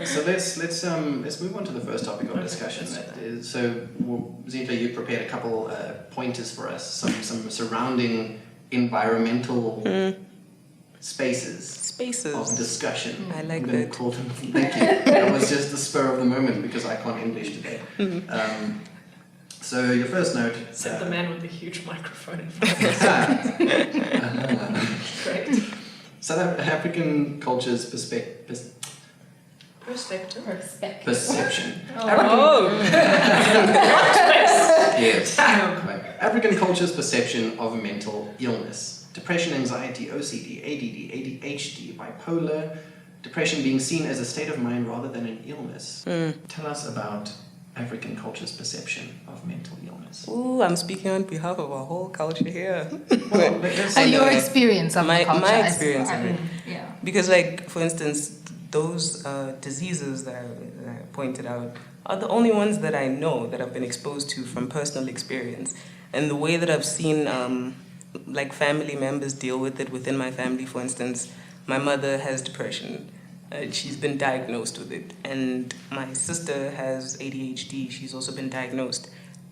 So let's move on to the first topic of discussion. Zinhle, you prepared a couple pointers for us, some surrounding environmental spaces of discussion. I like I'm going that. to call them. Thank you. That was just the spur of the moment because I can't English today. So your first note. Said the man with the huge microphone in front of him. Great. South African culture's perception. Oh. Yes. African culture's perception of mental illness. Depression, anxiety, OCD, ADD, ADHD, bipolar. Depression being seen as a state of mind rather than an illness. Tell us about African culture's perception of mental illness. Ooh, I'm speaking on behalf of our whole culture here. Well, and your experience of the culture. My experience of it. Yeah. Because, like, for instance, those diseases that I pointed out are the only ones that I know that I've been exposed to from personal experience. And the way that I've seen, like, family members deal with it within my family, for instance, my mother has depression. She's been diagnosed with it. And my sister has ADHD. She's also been diagnosed.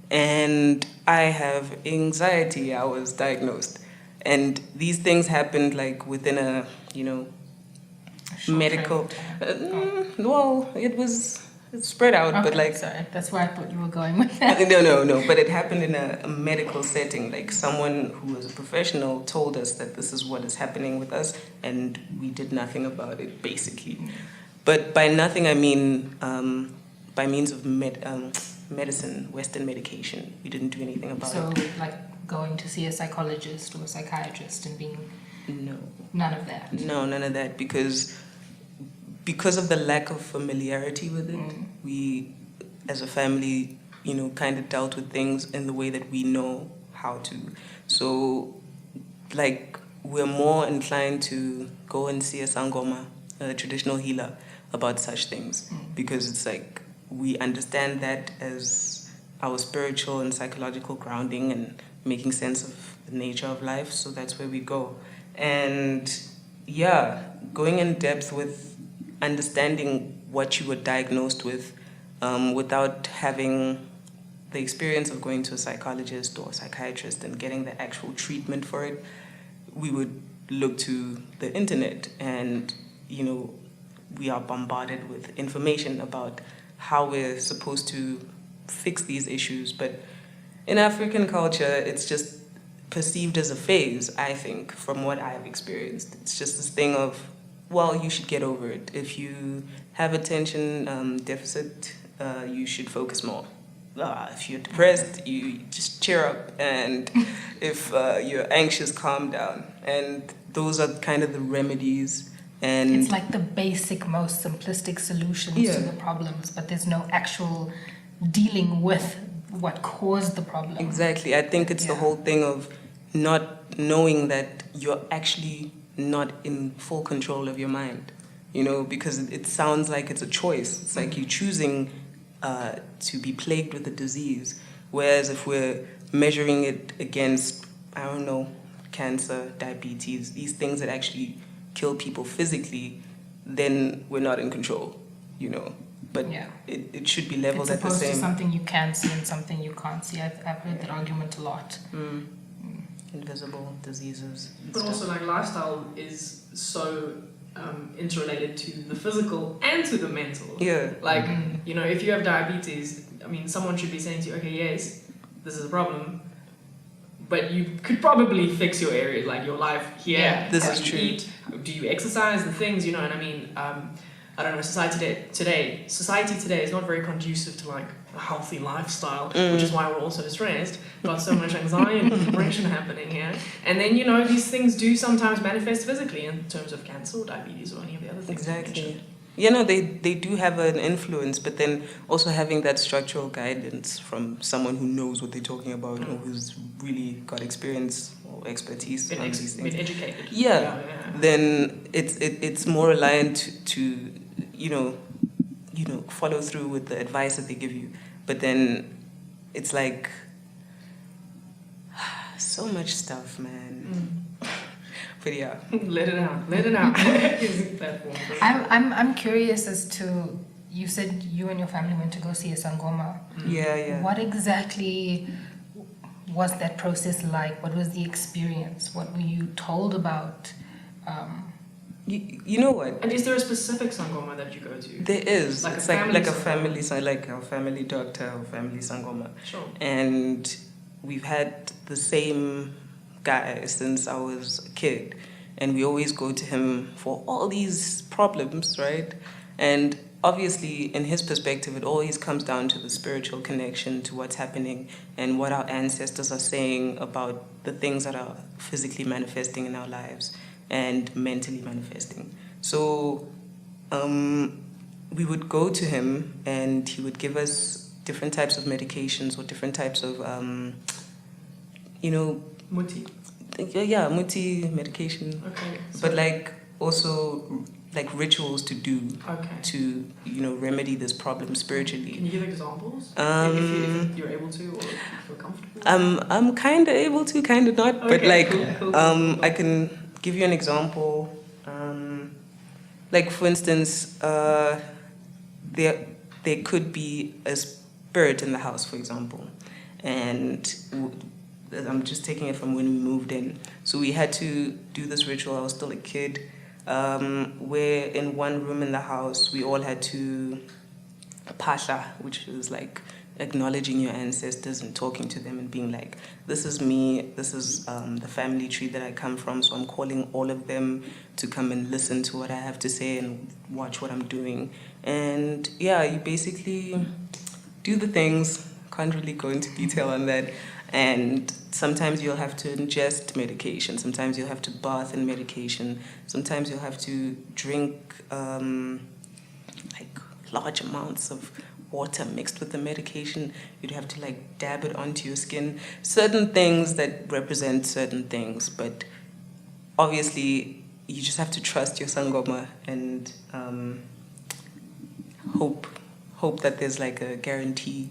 And I have anxiety. I was diagnosed. And these things happened, like, within a, medical. Well, it's spread out, Okay, but like. Sorry, that's where I thought you were going with that. No. But it happened in a medical setting. Like, someone who was a professional told us that this is what is happening with us, and we did nothing about it, basically. But by nothing, I mean by means of medicine, Western medication. We didn't do anything about it. So, like going to see a psychologist or a psychiatrist and being. No. None of that. No, none of that, because of the lack of familiarity with it, we, as a family, kind of dealt with things in the way that we know how to. So, like, we're more inclined to go and see a sangoma, a traditional healer, about such things, because it's like we understand that as our spiritual and psychological grounding and making sense of the nature of life. So that's where we go. And yeah, going in depth with understanding what you were diagnosed with without having the experience of going to a psychologist or a psychiatrist and getting the actual treatment for it, we would look to the internet, and we are bombarded with information about how we're supposed to fix these issues. But in African culture, it's just perceived as a phase, I think, from what I've experienced. It's just this thing of, well, you should get over it. If you have attention deficit, you should focus more. If you're depressed, you just cheer up. And if you're anxious, calm down. And those are kind of the remedies. And it's like the basic, most simplistic solutions to the problems, but there's no actual dealing with what caused the problem. Exactly. I think it's the whole thing of not knowing that you're actually not in full control of your mind, because it sounds like it's a choice. It's like you're choosing to be plagued with a disease, whereas if we're measuring it against, I don't know, cancer, diabetes, these things that actually kill people physically, then we're not in control, But it should be leveled at the same. It's opposed to something you can see and something you can't see. I've heard that argument a lot. Invisible diseases. But also, like, lifestyle is so interrelated to the physical and to the mental. Yeah. Like, if you have diabetes, I mean, someone should be saying to you, okay, yes, this is a problem, but you could probably fix your areas, like your life here. Yeah, this how is you true. Eat, do you exercise, the things, and I mean, I don't know, society today is not very conducive to, like, a healthy lifestyle, which is why we're all so stressed, got so much anxiety and depression happening here. And then, these things do sometimes manifest physically in terms of cancer or diabetes or any of the other things. Exactly. They do have an influence, but then also having that structural guidance from someone who knows what they're talking about or who's really got experience or expertise on these things. Been educated. Yeah. Then it's more aligned to follow through with the advice that they give you. But then it's like so much stuff, man. But yeah. Let it out. Let it out. Using platform. I'm curious as to, you said you and your family went to go see a sangoma. Yeah. What exactly was that process like? What was the experience? What were you told about? You know what? And is there a specific sangoma that you go to? There is. Like it's a like a family family, like our family doctor or family sangoma. Sure. And we've had the same guy since I was a kid. And we always go to him for all these problems, right? And obviously, in his perspective, it always comes down to the spiritual connection to what's happening and what our ancestors are saying about the things that are physically manifesting in our lives and mentally manifesting. So we would go to him and he would give us different types of medications or different types of, Muti. Yeah, muti medication. Okay. But like also like rituals to do Okay. to remedy this problem spiritually. Can you give examples? If you're able to, or if you feel comfortable. I'm kind of able to, kind of not. But Okay, like cool. I can give you an example. Like for instance, there could be a spirit in the house, for example, and I'm just taking it from when we moved in. So we had to do this ritual. I was still a kid. Where in one room in the house we all had to pasha, which is like acknowledging your ancestors and talking to them and being like, this is me, this is the family tree that I come from, so I'm calling all of them to come and listen to what I have to say and watch what I'm doing. And yeah, you basically do the things, can't really go into detail on that. And sometimes you'll have to ingest medication. Sometimes you'll have to bath in medication. Sometimes you'll have to drink like large amounts of water mixed with the medication. You'd have to like dab it onto your skin. Certain things that represent certain things. But obviously, you just have to trust your sangoma and hope that there's like a guarantee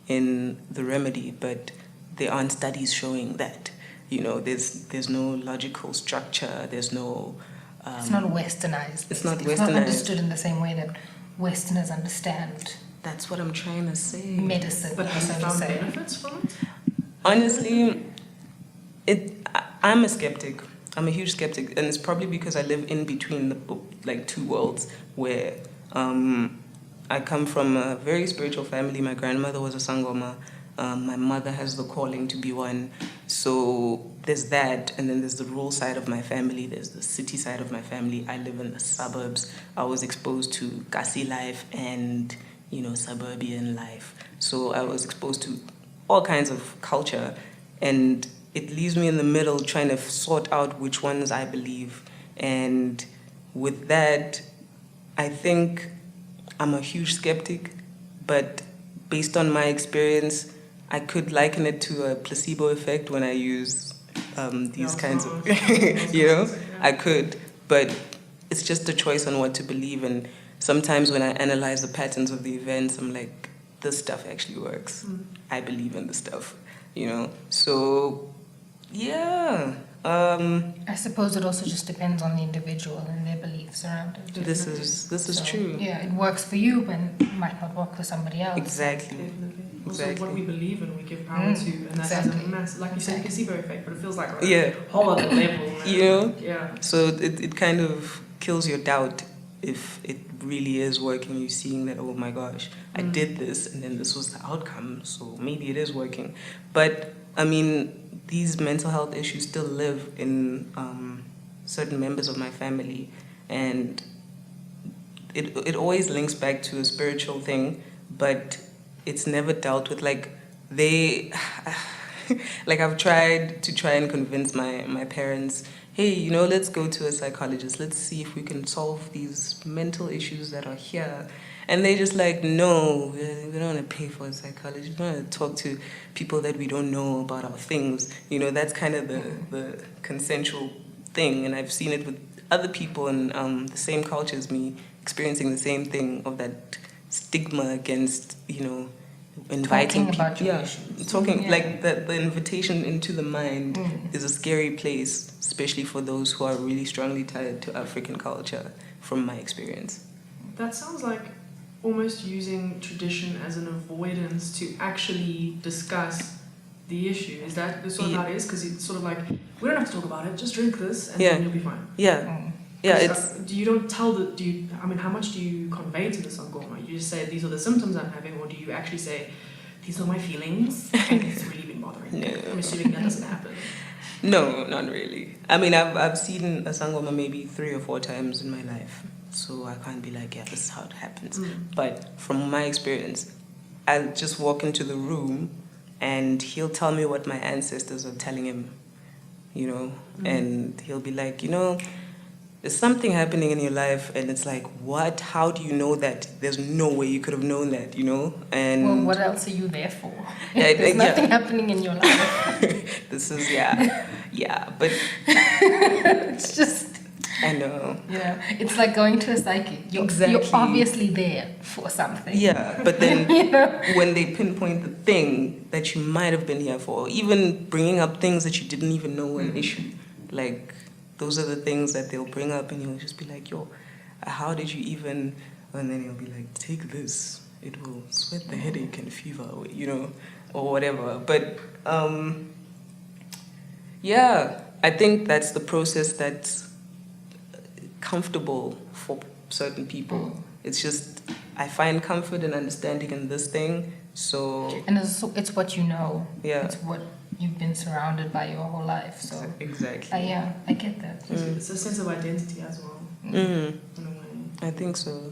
in the remedy. But there aren't studies showing that, there's no logical structure, there's no... it's not westernized. It's not It's westernized. not understood in the same way that Westerners understand That's what I'm trying to say. medicine. But have so you to found say. benefits from it? Honestly, I'm a skeptic. I'm a huge skeptic, and it's probably because I live in between the two worlds, where I come from a very spiritual family. My grandmother was a sangoma. My mother has the calling to be one. So there's that, and then there's the rural side of my family. There's the city side of my family. I live in the suburbs. I was exposed to Kasi life and suburban life. So I was exposed to all kinds of culture, and it leaves me in the middle trying to sort out which ones I believe. And with that, I think I'm a huge skeptic, but based on my experience, I could liken it to a placebo effect when I use these kinds of, I could, but it's just a choice on what to believe. And sometimes when I analyze the patterns of the events, I'm like, this stuff actually works. I believe in this stuff, So, yeah. I suppose it also just depends on the individual and their beliefs around it. This is So, true. Yeah, it works for you, but it might not work for somebody else. Exactly. Definitely. Also, Exactly. what we believe in, we give power to, and that has a Exactly. massive, like you said, placebo effect, but it feels like on Yeah. a whole other level. Man. Yeah. So it kind of kills your doubt if it really is working. You're seeing that, oh my gosh, I did this and then this was the outcome, so maybe it is working. But I mean, these mental health issues still live in certain members of my family, and it always links back to a spiritual thing, but it's never dealt with. Like I've tried and convince my parents, hey, let's go to a psychologist. Let's see if we can solve these mental issues that are here. And they just like, no, we don't want to pay for a psychologist. We want to talk to people that we don't know about our things. That's kind of the consensual thing. And I've seen it with other people in the same culture as me, experiencing the same thing of that stigma against, inviting Talking about people, your yeah, issues. talking Yeah. like the invitation into the mind is a scary place, especially for those who are really strongly tied to African culture, from my experience. That sounds like almost using tradition as an avoidance to actually discuss the issue. Is that the sort of how it is? Because it's sort of like, we don't have to talk about it, just drink this and then you'll be fine. Yeah, yeah, 'Cause, you don't tell how much do you convey to the Sangoma? You just say, these are the symptoms I'm having, or do you actually say, these are my feelings and it's really been bothering me? No. I'm assuming that doesn't happen. No, not really. I mean, I've seen a sangoma maybe 3 or 4 times in my life, so I can't be like, yeah, this is how it happens. But from my experience, I'll just walk into the room and he'll tell me what my ancestors are telling him, you know, and he'll be like, you know, there's something happening in your life, and it's like, what? How do you know that? There's no way you could have known that, you know? And Well, what else are you there for? Yeah, There's yeah. nothing happening in your life. This is yeah, but It's just, I know. yeah, it's like going to a psychic. You're Exactly. obviously there for something. Yeah, but then You know? when they pinpoint the thing that you might have been here for, even bringing up things that you didn't even know were an issue, like those are the things that they'll bring up, and you'll just be like, yo, how did you even? And then you'll be like, take this, it will sweat the headache and fever away, you know, or whatever. But yeah, I think that's the process that's comfortable for certain people. It's just, I find comfort and understanding in this thing, so And it's what you know. Yeah. It's what you've been surrounded by your whole life. So, exactly. yeah, I get that. It's a sense of identity as well, Mm, in a way. I think so.